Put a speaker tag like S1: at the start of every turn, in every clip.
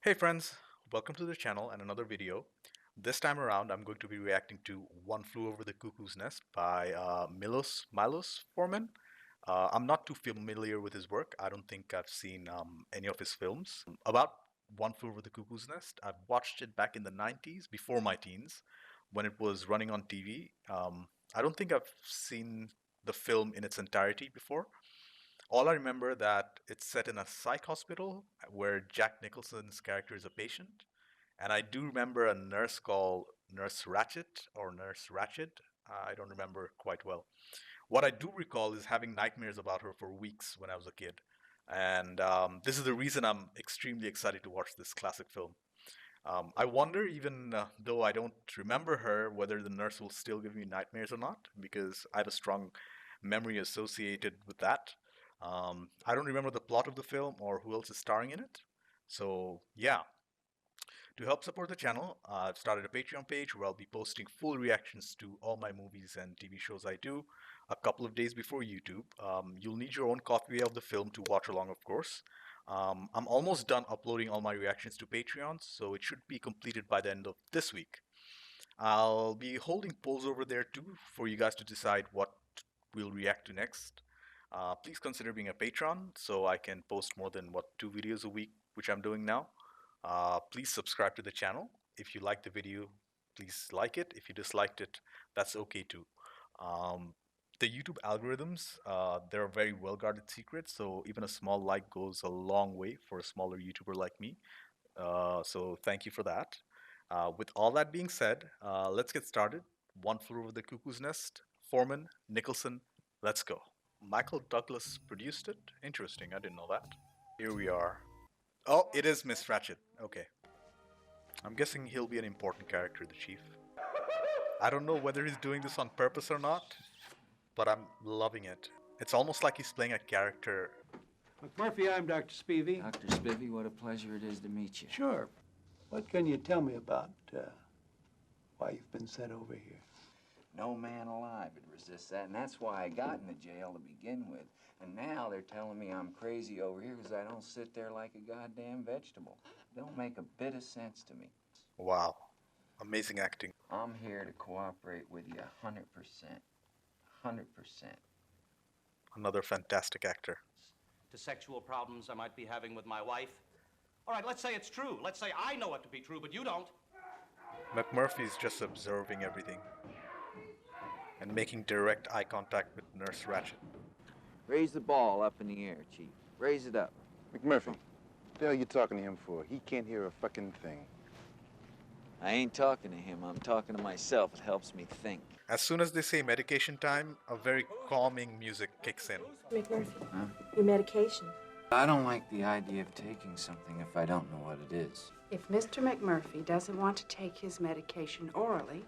S1: Hey friends, welcome to the channel and another video. This time around, I'm going to be reacting to One Flew Over the Cuckoo's Nest by Milos Forman. I'm not too familiar with his work. I don't think I've seen any of his films. About One Flew Over the Cuckoo's Nest, I've watched it back in the 90s, before my teens, when it was running on TV. I don't think I've seen the film in its entirety before. All I remember that it's set in a psych hospital where Jack Nicholson's character is a patient, and I do remember a nurse called Nurse Ratchet or Nurse Ratchet. I don't remember quite well. What I do recall is having nightmares about her for weeks when I was a kid, and this is the reason I'm extremely excited to watch this classic film. I wonder, even though I don't remember her, whether the nurse will still give me nightmares or not, because I have a strong memory associated with that. I don't remember the plot of the film or who else is starring in it. So, yeah. To help support the channel, I've started a Patreon page where I'll be posting full reactions to all my movies and TV shows I do a couple of days before YouTube. You'll need your own copy of the film to watch along, of course. I'm almost done uploading all my reactions to Patreon, so it should be completed by the end of this week. I'll be holding polls over there too for you guys to decide what we'll react to next. Please consider being a patron so I can post more than two videos a week, which I'm doing now. Please subscribe to the channel. If you liked the video, please like it. If you disliked it, that's okay too. Um, the YouTube algorithms, they're a very well guarded secret, so even a small like goes a long way for a smaller YouTuber like me. So thank you for that. With all that being said, let's get started. One Flew Over the Cuckoo's Nest, Foreman, Nicholson, let's go. Michael Douglas produced it? Interesting, I didn't know that. Here we are. Oh, it is Miss Ratchet. Okay. I'm guessing he'll be an important character, the Chief. I don't know whether he's doing this on purpose or not, but I'm loving it. It's almost like he's playing a character.
S2: McMurphy, I'm Dr. Spivey.
S3: Dr. Spivey, what a pleasure it is to meet you.
S2: Sure. What can you tell me about why you've been sent over here?
S3: No man alive would resist that, and that's why I got in the jail to begin with. And now they're telling me I'm crazy over here because I don't sit there like a goddamn vegetable. Don't make a bit of sense to me.
S1: Wow. Amazing acting.
S3: I'm here to cooperate with you 100%. 100%.
S1: Another fantastic actor.
S4: To sexual problems I might be having with my wife. All right, let's say it's true. Let's say I know it to be true, but you don't.
S1: McMurphy's just observing everything and making direct eye contact with Nurse Ratchet.
S3: Raise the ball up in the air, Chief. Raise it up.
S5: McMurphy, what the hell you talking to him for? He can't hear a fucking thing.
S3: I ain't talking to him. I'm talking to myself. It helps me think.
S1: As soon as they say medication time, a very calming music kicks in.
S6: McMurphy,
S3: Huh?
S6: your medication.
S3: I don't like the idea of taking something if I don't know what it is.
S7: If Mr. McMurphy doesn't want to take his medication orally,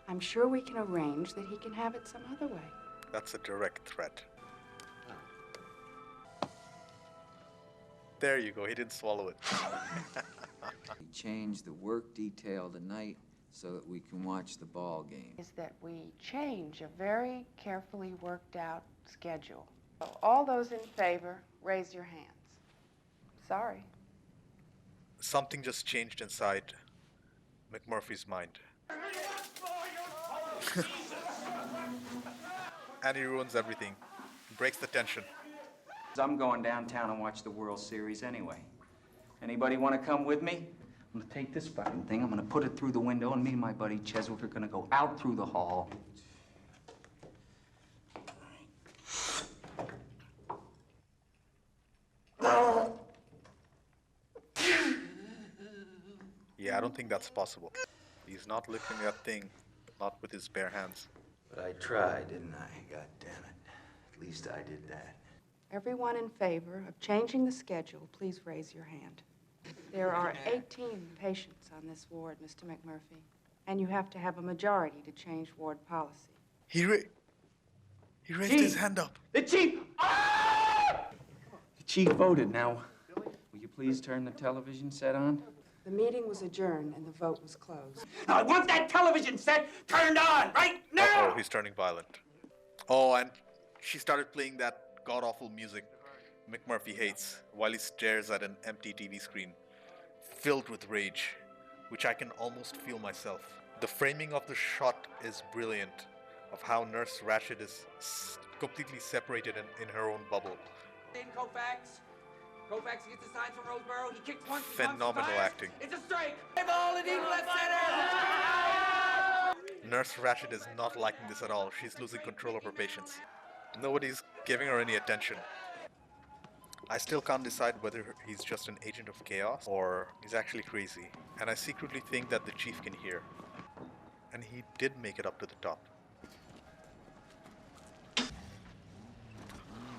S7: I'm sure we can arrange that he can have it some other way.
S1: That's a direct threat. There you go, he didn't swallow it.
S3: We change the work detail tonight so that we can watch the ball game.
S7: Is that we change a very carefully worked out schedule. So all those in favor, raise your hands. Sorry.
S1: Something just changed inside McMurphy's mind. And he ruins everything. Breaks the tension.
S8: I'm going downtown and watch the World Series anyway. Anybody want to come with me? I'm gonna take this fucking thing, I'm gonna put it through the window, and me and my buddy Cheswick are gonna go out through the hall.
S1: Yeah, I don't think that's possible. He's not lifting that thing, not with his bare hands.
S3: But I tried, didn't I? God damn it. At least I did that.
S7: Everyone in favor of changing the schedule, please raise your hand. There are 18 patients on this ward, Mr. McMurphy, and you have to have a majority to change ward policy.
S1: He raised his hand up.
S8: The chief! Ah! The chief voted. Now, will you please turn the television set on?
S7: The meeting was adjourned and the vote was closed.
S8: Now, I want that television set turned on right now!
S1: Uh-oh, he's turning violent. Oh, and she started playing that god-awful music McMurphy hates while he stares at an empty TV screen. filled with rage, which I can almost feel myself. The framing of the shot is brilliant, of how Nurse Ratched is completely separated in her own bubble.
S6: In Koufax. Koufax gets the signs from Roseboro. He kicks once.
S1: Phenomenal acting.
S6: It's a strike. Play ball to deep left center.
S1: Nurse Ratched is not liking this at all. She's losing control of her patients. Nobody's giving her any attention. I still can't decide whether he's just an agent of chaos or he's actually crazy. And I secretly think that the chief can hear. And he did make it up to the top.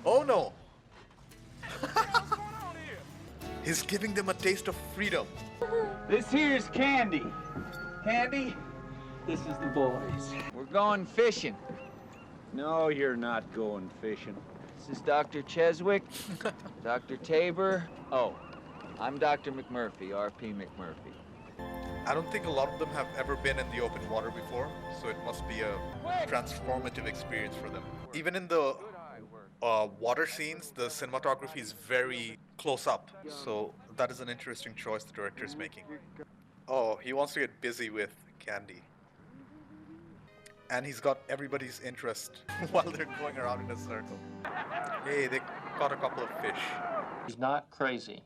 S1: Oh no! He's giving them a taste of freedom.
S8: This here's Candy. Candy, this is the boys.
S3: We're going fishing.
S5: No, you're not going fishing.
S3: This is Dr. Cheswick, Dr. Tabor. Oh, I'm Dr. McMurphy, R.P. McMurphy.
S1: I don't think a lot of them have ever been in the open water before, so it must be a transformative experience for them. Even in the water scenes, the cinematography is very close up, so that is an interesting choice the director is making. Oh, he wants to get busy with Candy. And he's got everybody's interest while they're going around in a circle. Hey, they caught a couple of fish.
S9: He's not crazy,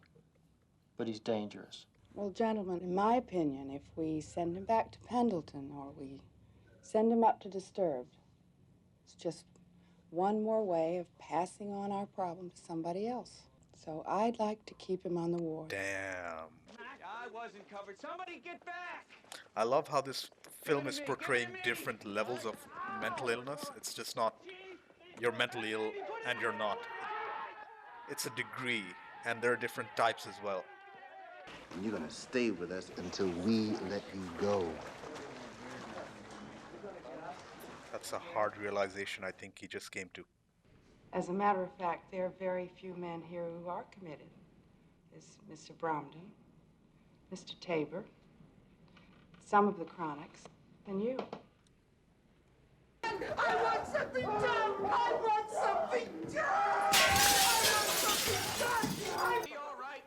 S9: but he's dangerous.
S7: Well, gentlemen, in my opinion, if we send him back to Pendleton or we send him up to Disturbed, it's just one more way of passing on our problem to somebody else. So I'd like to keep him on the ward.
S1: Damn.
S6: I wasn't covered. Somebody get back.
S1: I love how this film is portraying different levels of mental illness. It's just not you're mentally ill and you're not. It's a degree, and there are different types as well.
S5: And you're gonna stay with us until we let you go.
S1: That's a hard realization I think he just came to.
S7: As a matter of fact, there are very few men here who are committed. There's Mr. Bromden, Mr. Tabor, some of the Chronics, and you.
S6: I want something done. I want something done. I want something done. Be all right.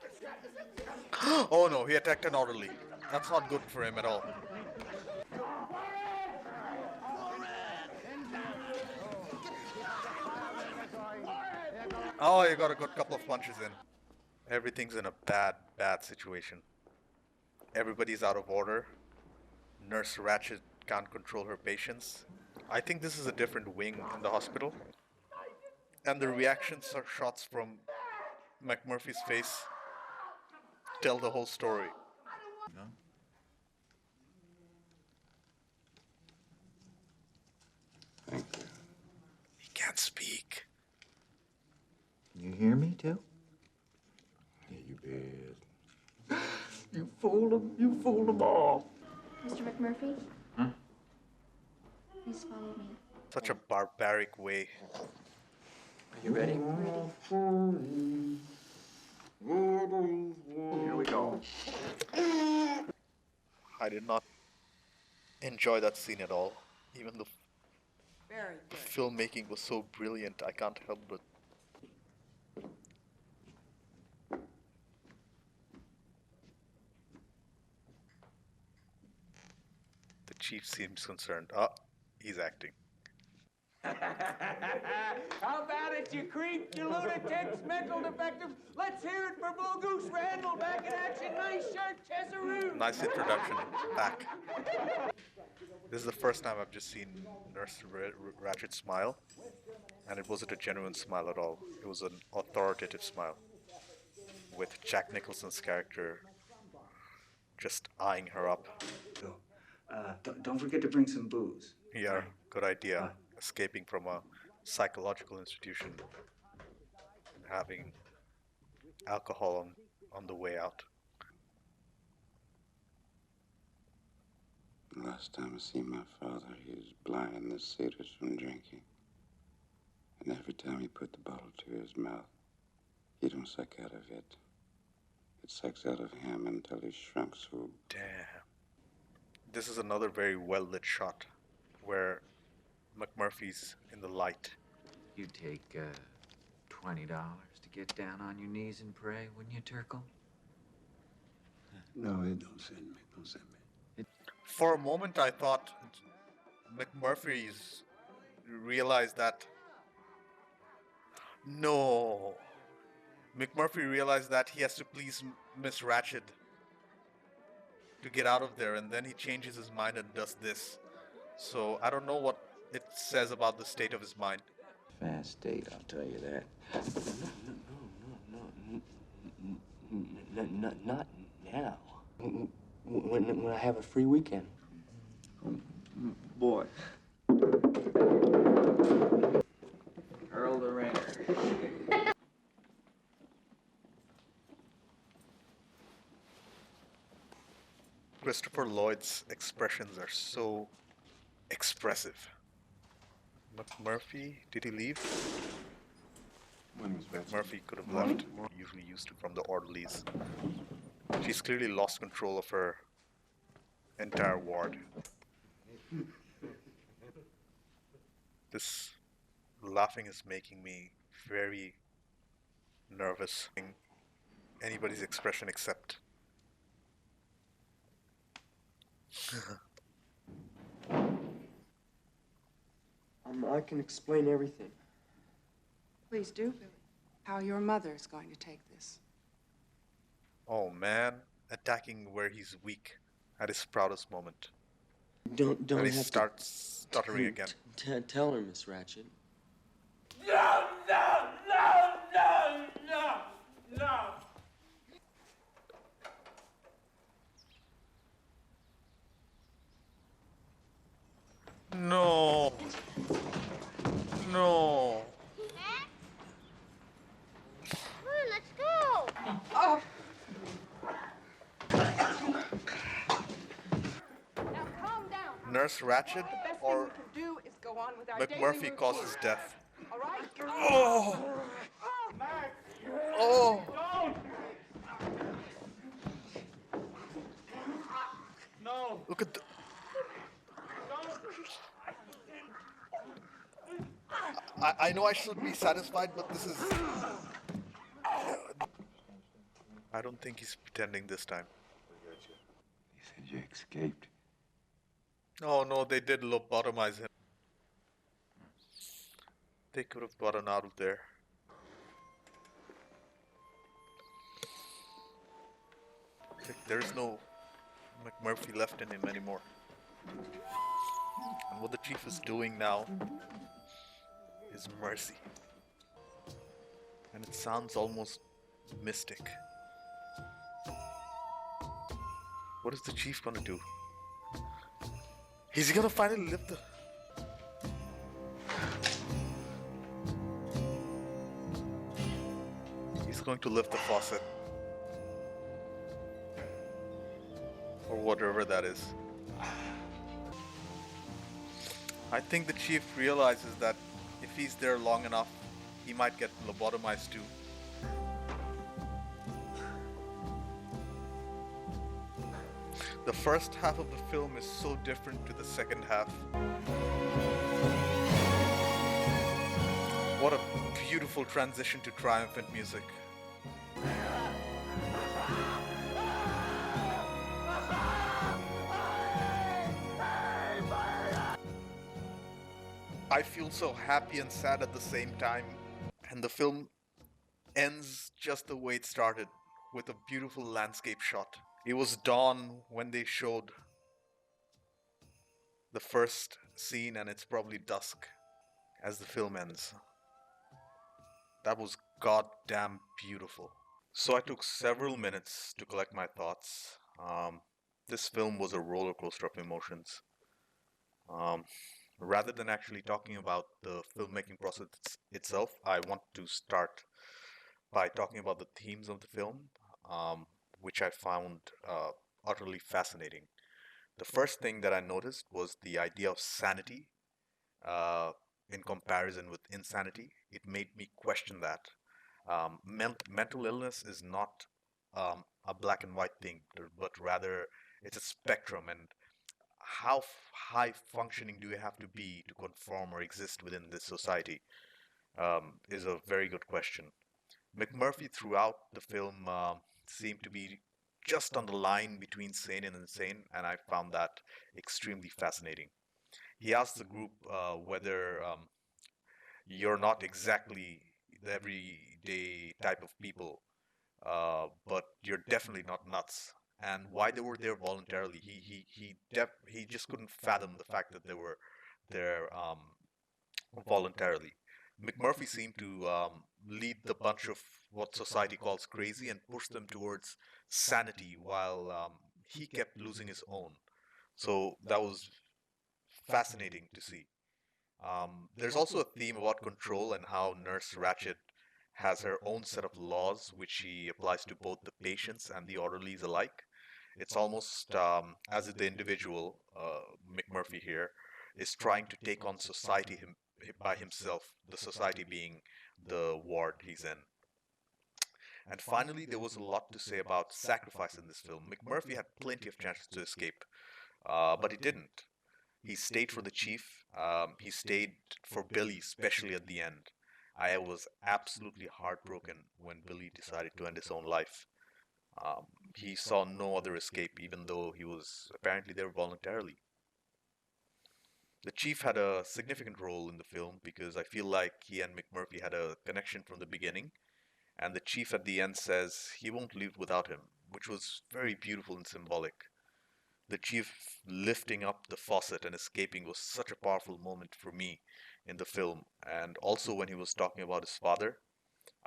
S1: Oh no, he attacked an orderly. That's not good for him at all. Oh, you got a good couple of punches in. Everything's in a bad situation. Everybody's out of order. Nurse Ratched can't control her patients. I think this is a different wing in the hospital. And the reactions or shots from McMurphy's face tell the whole story.
S5: No?
S2: Thank you.
S1: He can't speak.
S3: You hear me, too?
S5: Yeah, you bet.
S2: You fooled them. You fooled them all.
S10: Mr. McMurphy? Please follow me.
S1: Such a barbaric way.
S8: Are you ready? Here we go.
S1: I did not enjoy that scene at all. Even the
S7: Very good.
S1: filmmaking was so brilliant, I can't help but. The chief seems concerned. Ah, he's acting.
S6: How about it, you creeps, you lunatics, mental defectives? Let's hear it for Bull Goose Randall back in action. Nice shirt, Chesaroo.
S1: Nice introduction. Back. This is the first time I've just seen Nurse Ratched smile, and it wasn't a genuine smile at all. It was an authoritative smile, with Jack Nicholson's character just eyeing her up.
S8: Don't forget to bring some booze.
S1: Yeah, good idea. Escaping from a psychological institution and having alcohol on the way out.
S11: Last time I seen my father, he was blind in the satyrs from drinking. And every time he put the bottle to his mouth, he don't suck out of it. It sucks out of him until he shrunk so.
S1: Damn. This is another very well lit shot where McMurphy's in the light.
S3: You'd take $20 to get down on your knees and pray, wouldn't you, Turkle?
S2: No, it don't send me. Don't send me.
S1: For a moment, I thought McMurphy's realized that. No. McMurphy realized that he has to please Miss Ratched to get out of there, and then he changes his mind and does this. So I don't know what it says about the state of his mind.
S3: Fast date, I'll tell you that.
S6: Not now. When I have a free weekend.
S3: Boy. Earl the Ringer.
S1: Christopher Lloyd's expressions are so expressive. McMurphy, did he leave? Murphy could have left. Usually used to from the orderlies. She's clearly lost control of her entire ward. This laughing is making me very nervous. Anybody's expression except.
S6: I can explain everything.
S7: Please do, Billy. How your mother is going to take this.
S1: Oh man, attacking where he's weak at his proudest moment.
S6: Don't
S1: And he
S6: have
S1: starts stuttering again.
S6: Tell her, Miss Ratched. No, no, no, no, no, no.
S1: No. No.
S10: Come on, let's go.
S7: Oh!
S10: Now calm down.
S1: Nurse Ratched
S7: The best thing
S1: or
S7: we can do is go on with our daily
S1: McMurphy
S7: routine.
S1: causes death.
S7: All right?
S1: Oh. Oh.
S6: No.
S1: Look at the. I know I should be satisfied, but this is. I don't think he's pretending this time.
S11: You said you escaped.
S1: Oh no, they did lobotomize him. They could have gotten out of there. There's no McMurphy left in him anymore. And what the chief is doing now is mercy. And it sounds almost mystic. What is the chief gonna do? Is he gonna finally lift the... He's going to lift the faucet. Or whatever that is. I think the chief realizes that if he's there long enough, he might get lobotomized too. The first half of the film is so different to the second half. What a beautiful transition to triumphant music. I feel so happy and sad at the same time. And the film ends just the way it started, with a beautiful landscape shot. It was dawn when they showed the first scene, and it's probably dusk as the film ends. That was goddamn beautiful. So I took several minutes to collect my thoughts. This film was a roller coaster of emotions. Rather than actually talking about the filmmaking process itself, I want to start by talking about the themes of the film, which I found utterly fascinating. The first thing that I noticed was the idea of sanity in comparison with insanity. It made me question that. Mental illness is not a black and white thing, but rather it's a spectrum. And how high functioning do you have to be to conform or exist within this society is a very good question. McMurphy throughout the film seemed to be just on the line between sane and insane, and I found that extremely fascinating. He asks the group whether you're not exactly the everyday type of people, but you're definitely not nuts. And why they were there voluntarily, he just couldn't fathom the fact that they were there voluntarily. McMurphy seemed to lead the bunch of what society calls crazy and push them towards sanity, while he kept losing his own. So that was fascinating to see. There's also a theme about control and how Nurse Ratched has her own set of laws, which she applies to both the patients and the orderlies alike. It's almost as if the individual, McMurphy here, is trying to take on society by himself, the society being the ward he's in. And finally, there was a lot to say about sacrifice in this film. McMurphy had plenty of chances to escape, but he didn't. He stayed for the chief. He stayed for Billy, especially at the end. I was absolutely heartbroken when Billy decided to end his own life. He saw no other escape, even though he was apparently there voluntarily. The chief had a significant role in the film because I feel like he and McMurphy had a connection from the beginning, and the chief at the end says he won't leave without him, which was very beautiful and symbolic. The chief lifting up the faucet and escaping was such a powerful moment for me in the film, and also when he was talking about his father,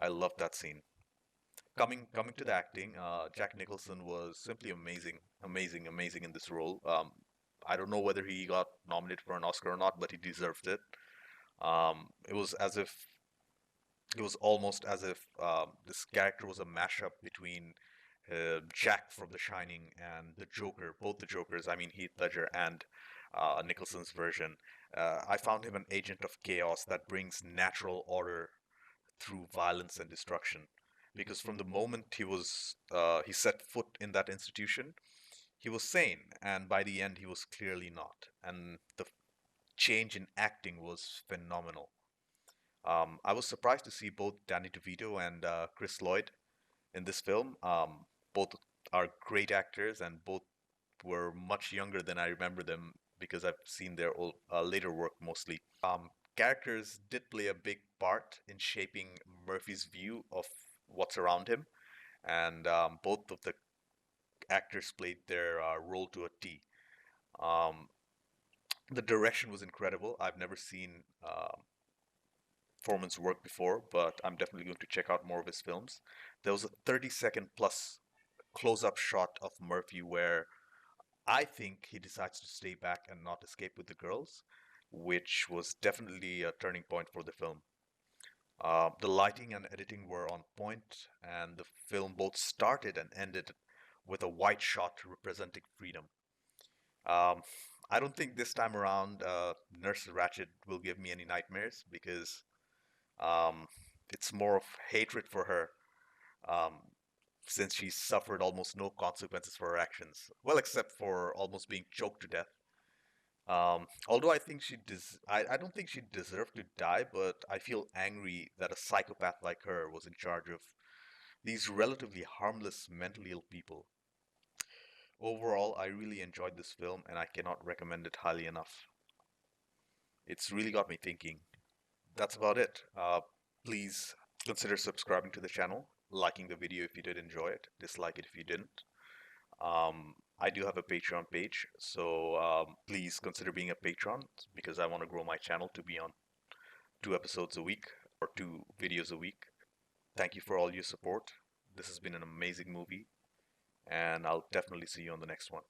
S1: I loved that scene. Coming to the acting, Jack Nicholson was simply amazing in this role. I don't know whether he got nominated for an Oscar or not, but he deserved it. It was as if it was almost as if this character was a mashup between Jack from The Shining and the Joker, both the Jokers. I mean Heath Ledger and Nicholson's version. I found him an agent of chaos that brings natural order through violence and destruction. Because from the moment he set foot in that institution, he was sane, and by the end he was clearly not. And the change in acting was phenomenal. I was surprised to see both Danny DeVito and Chris Lloyd in this film. Both are great actors, and both were much younger than I remember them because I've seen their later work mostly. Characters did play a big part in shaping Murphy's view of what's around him, and both of the actors played their role to a T. The direction was incredible. I've never seen Foreman's work before, but I'm definitely going to check out more of his films. There was a 30-second plus close-up shot of Murphy where I think he decides to stay back and not escape with the girls, which was definitely a turning point for the film. The lighting and editing were on point, and the film both started and ended with a white shot representing freedom. I don't think this time around Nurse Ratched will give me any nightmares because it's more of hatred for her, since she suffered almost no consequences for her actions. Well, except for almost being choked to death. Although I think I don't think she deserved to die, but I feel angry that a psychopath like her was in charge of these relatively harmless mentally ill people. Overall, I really enjoyed this film and I cannot recommend it highly enough. It's really got me thinking. That's about it. Please consider subscribing to the channel, liking the video if you did enjoy it, dislike it if you didn't. I do have a Patreon page, so please consider being a patron because I want to grow my channel to be on 2 episodes a week or 2 videos a week. Thank you for all your support. This has been an amazing movie, and I'll definitely see you on the next one.